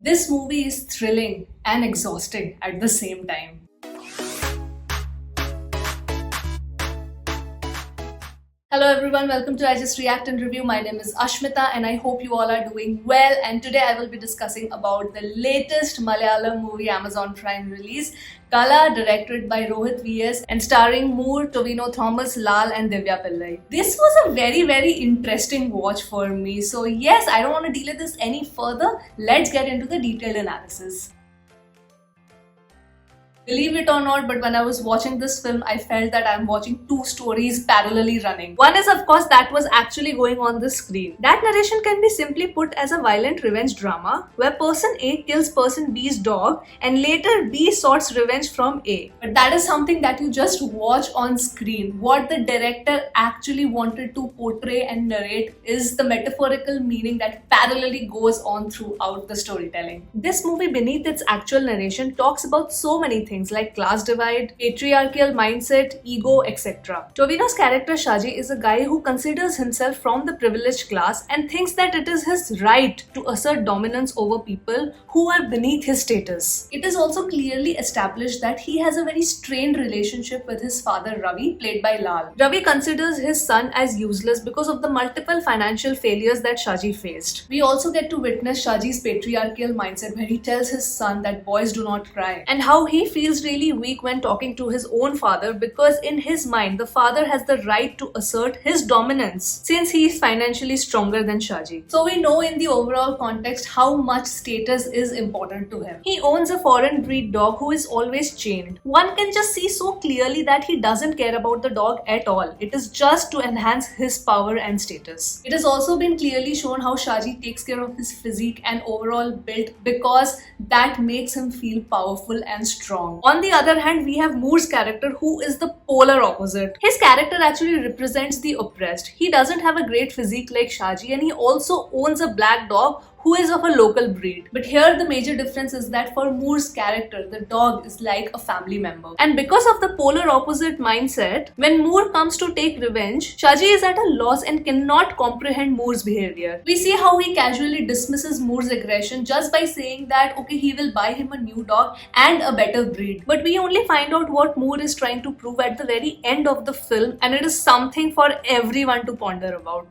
This movie is thrilling and exhausting at the same time. Hello everyone, welcome to I Just React and Review. My name is Ashmita and I hope you all are doing well, and today I will be discussing about the latest Malayalam movie Amazon Prime release, Kala, directed by Rohit VS and starring Moore, Tovino Thomas, Lal and Divya Pillai. This was a very interesting watch for me. So yes, I don't want to delay this any further. Let's get into the detailed analysis. Believe it or not, but when I was watching this film, I felt that I'm watching two stories parallelly running. One is, of course, that was actually going on the screen. That narration can be simply put as a violent revenge drama where person A kills person B's dog and later B sought revenge from A. But that is something that you just watch on screen. What the director actually wanted to portray and narrate is the metaphorical meaning that parallelly goes on throughout the storytelling. This movie, beneath its actual narration, talks about so many things like class divide, patriarchal mindset, ego, etc. Tovino's character Shaji is a guy who considers himself from the privileged class and thinks that it is his right to assert dominance over people who are beneath his status. It is also clearly established that he has a very strained relationship with his father Ravi, played by Lal. Ravi considers his son as useless because of the multiple financial failures that Shaji faced. We also get to witness Shaji's patriarchal mindset where he tells his son that boys do not cry, and how he feels really weak when talking to his own father because in his mind the father has the right to assert his dominance since he is financially stronger than Shaji. So we know in the overall context how much status is important to him. He owns a foreign breed dog who is always chained. One can just see so clearly that he doesn't care about the dog at all. It is just to enhance his power and status. It has also been clearly shown how Shaji takes care of his physique and overall build because that makes him feel powerful and strong. On the other hand, we have Moore's character who is the polar opposite. His character actually represents the oppressed. He doesn't have a great physique like Shaji and he also owns a black dog who is of a local breed. But here the major difference is that for Moore's character, the dog is like a family member. And because of the polar opposite mindset, when Moore comes to take revenge, Shaji is at a loss and cannot comprehend Moore's behavior. We see how he casually dismisses Moore's aggression just by saying that okay, he will buy him a new dog and a better breed. But we only find out what Moore is trying to prove at the very end of the film, and it is something for everyone to ponder about.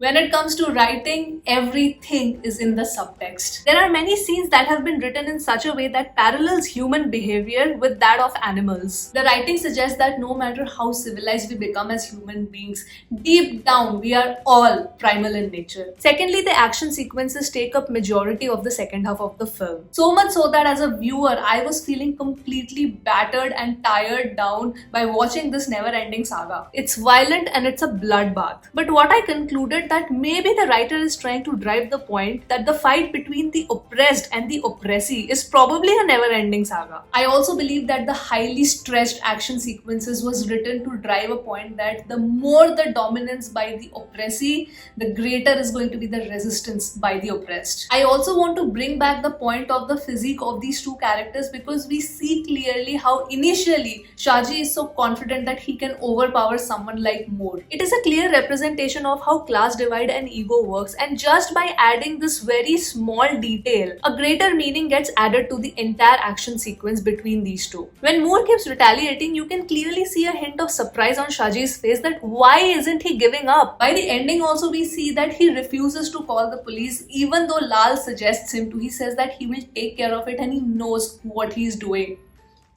When it comes to writing, everything is in the subtext. There are many scenes that have been written in such a way that parallels human behavior with that of animals. The writing suggests that no matter how civilized we become as human beings, deep down we are all primal in nature. Secondly, the action sequences take up majority of the second half of the film. So much so that as a viewer, I was feeling completely battered and tired down by watching this never-ending saga. It's violent and it's a bloodbath. But what I concluded that maybe the writer is trying to drive the point that the fight between the oppressed and the oppressee is probably a never-ending saga. I also believe that the highly stretched action sequences was written to drive a point that the more the dominance by the oppressee, the greater is going to be the resistance by the oppressed. I also want to bring back the point of the physique of these two characters because we see clearly how initially Shaji is so confident that he can overpower someone like Moore. It is a clear representation of how class divide and ego works, and just by adding this very small detail, a greater meaning gets added to the entire action sequence between these two. When Moore keeps retaliating, you can clearly see a hint of surprise on Shaji's face that why isn't he giving up? By the ending also we see that he refuses to call the police even though Lal suggests him to. He says that he will take care of it and he knows what he's doing.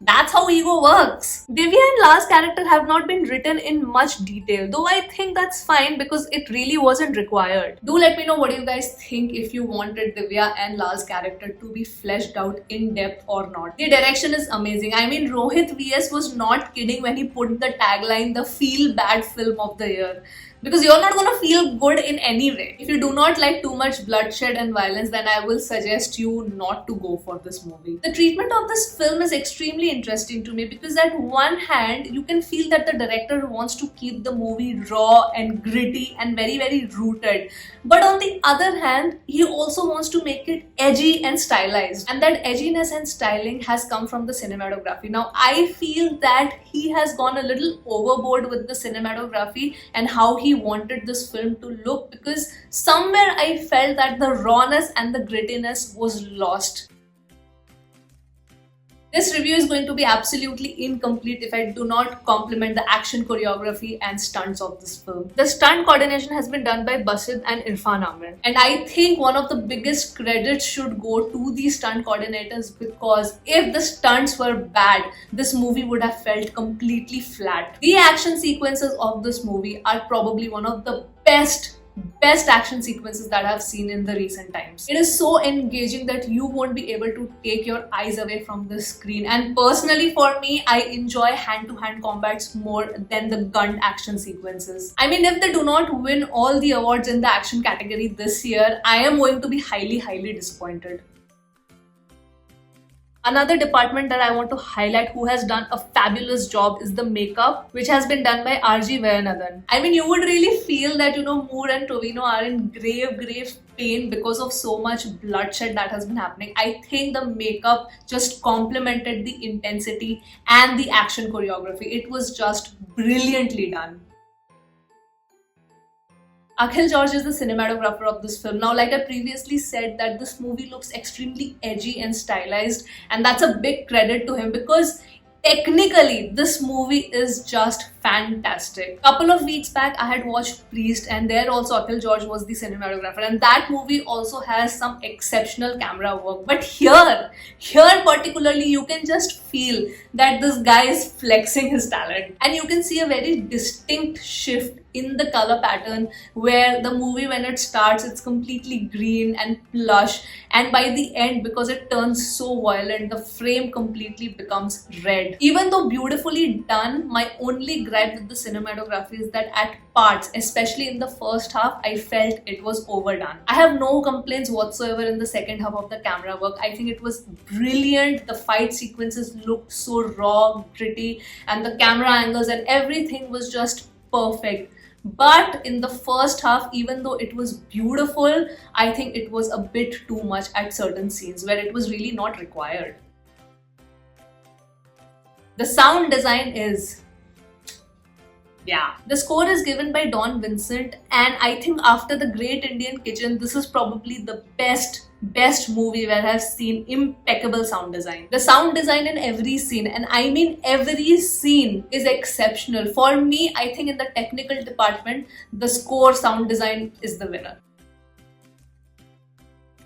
That's how ego works. Divya and Lal's character have not been written in much detail, though I think that's fine because it really wasn't required. Do let me know what you guys think, if you wanted Divya and Lal's character to be fleshed out in depth or not. The direction is amazing. I mean, Rohit VS was not kidding when he put the tagline, the feel bad film of the year. Because you're not gonna feel good in any way. If you do not like too much bloodshed and violence, then I will suggest you not to go for this movie. The treatment of this film is extremely interesting to me because at one hand, you can feel that the director wants to keep the movie raw and gritty and very rooted. But on the other hand, he also wants to make it edgy and stylized. And that edginess and styling has come from the cinematography. Now, I feel that he has gone a little overboard with the cinematography and how he he wanted this film to look, because somewhere I felt that the rawness and the grittiness was lost. This review is going to be absolutely incomplete if I do not compliment the action choreography and stunts of this film. The stunt coordination has been done by Basid and Irfan Ahmed. And I think one of the biggest credits should go to the stunt coordinators, because if the stunts were bad, this movie would have felt completely flat. The action sequences of this movie are probably one of the best action sequences that I've seen in the recent times. It is so engaging that you won't be able to take your eyes away from the screen. And personally for me, I enjoy hand-to-hand combats more than the gun action sequences. I mean, if they do not win all the awards in the action category this year, I am going to be highly disappointed. Another department that I want to highlight who has done a fabulous job is the makeup, which has been done by R.G. Vayanathan. I mean, you would really feel that, Moore and Tovino are in grave pain because of so much bloodshed that has been happening. I think the makeup just complemented the intensity and the action choreography. It was just brilliantly done. Akhil George is the cinematographer of this film. Now, like I previously said, that this movie looks extremely edgy and stylized, and that's a big credit to him, because technically this movie is just fantastic. Couple of weeks back, I had watched Priest, and there also Akhil George was the cinematographer, and that movie also has some exceptional camera work. But here particularly, you can just feel that this guy is flexing his talent, and you can see a very distinct shift in the color pattern, where the movie, when it starts, it's completely green and plush, and by the end, because it turns so violent, the frame completely becomes red. Even though beautifully done, my only gripe with the cinematography is that at parts, especially in the first half, I felt it was overdone. I have no complaints whatsoever in the second half of the camera work. I think it was brilliant. The fight sequences looked so raw, gritty, and the camera angles and everything was just perfect. But in the first half, even though it was beautiful, I think it was a bit too much at certain scenes where it was really not required. The sound design is... The score is given by Don Vincent, and I think after The Great Indian Kitchen, this is probably the best movie where I've seen impeccable sound design. The sound design in every scene, and I mean every scene, is exceptional. For me, I think in the technical department, the score sound design is the winner.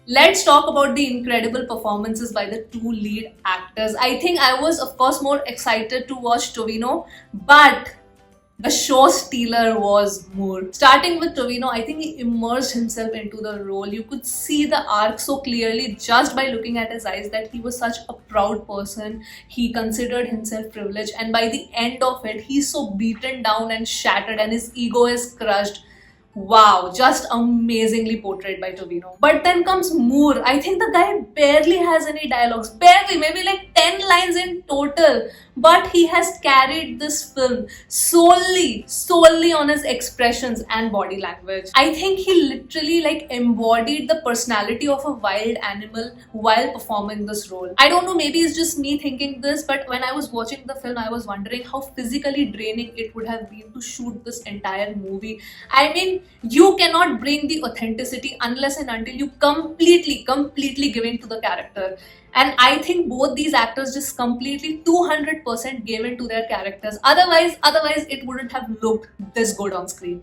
Let's talk about the incredible performances by the two lead actors. I think I was, of course, more excited to watch Tovino, but the show stealer was Moore. Starting with Tovino, I think he immersed himself into the role. You could see the arc so clearly just by looking at his eyes, that he was such a proud person. He considered himself privileged, and by the end of it, he's so beaten down and shattered, and his ego is crushed. Wow, just amazingly portrayed by Tovino. But then comes Moore. I think the guy barely has any dialogues. Barely, maybe like 10 lines in total. But he has carried this film solely on his expressions and body language. I think he literally embodied the personality of a wild animal while performing this role. I don't know, maybe it's just me thinking this, but when I was watching the film, I was wondering how physically draining it would have been to shoot this entire movie. I mean, you cannot bring the authenticity unless and until you completely give in to the character. And I think both these actors just completely 200% gave in to their characters. Otherwise it wouldn't have looked this good on screen.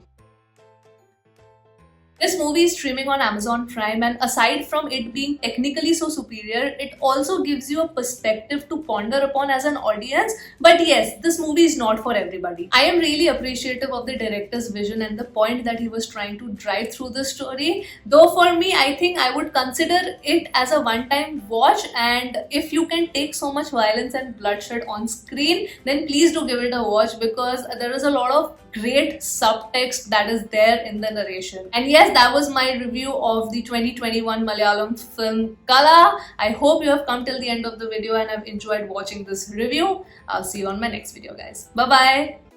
This movie is streaming on Amazon Prime, and aside from it being technically so superior, it also gives you a perspective to ponder upon as an audience. But yes, this movie is not for everybody. I am really appreciative of the director's vision and the point that he was trying to drive through the story. Though for me, I think I would consider it as a one-time watch, and if you can take so much violence and bloodshed on screen, then please do give it a watch, because there is a lot of great subtext that is there in the narration. And yes, that was my review of the 2021 Malayalam film Kala. I hope you have come till the end of the video and have enjoyed watching this review. I'll see you on my next video, guys. Bye bye.